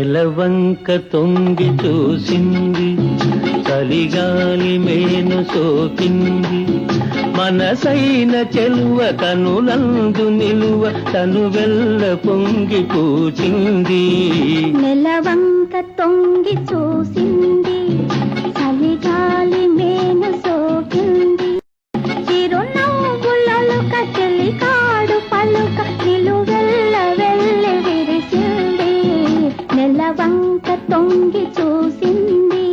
నెలవంక తొంగి చూసింది, చలిగాలి మేను సోకింది, మనసైన చెలువ కనులందు నిలువ తను వెల్ల పొంగి పూచింది. నెలవంక తొంగి చూసింది, చలిగాలి మేను సోకింది, చిరునవ్వులలుక చెలికాడు పలుక నిలువెల్ల వెళ్ళి విరిసింది. నెలవంక తొంగి చూసింది.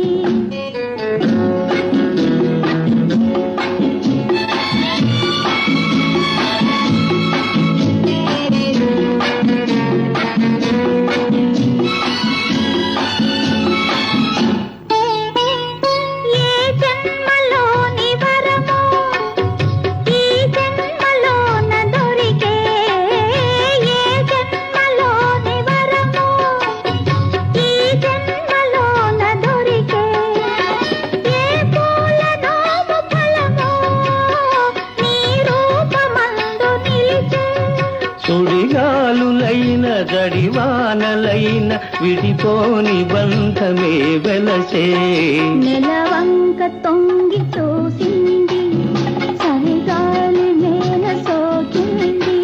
సుడిగాలులైన జడివానలైన విడిపోని బంధమే వెలసే. నెలవంక తొంగి చూసింది, చలిగాలి మేన సోకింది.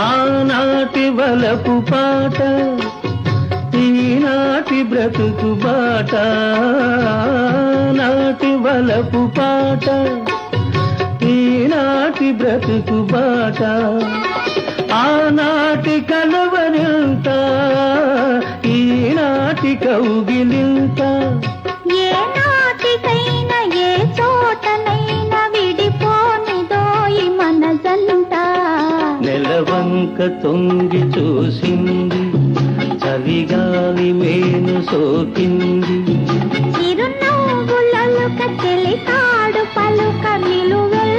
ఆనాటి వలపు పాట, ఈనాటి బ్రతుకు బాట. నాటి వలపు పాట, ఈనాటి బ్రతుకు బాట. ఆనాటి కలవరింత, ఈనాటి కౌగిలింత. ఏ నాటికైనా ఏ చోటనైనా విడిపోనిదోయి మనసంట. నెలవంక తొంగి చూసింది, చలిగాలి మేను సోకింది, చిరునవ్వులలుక చెలికాడు పలుక నిలువెల్ల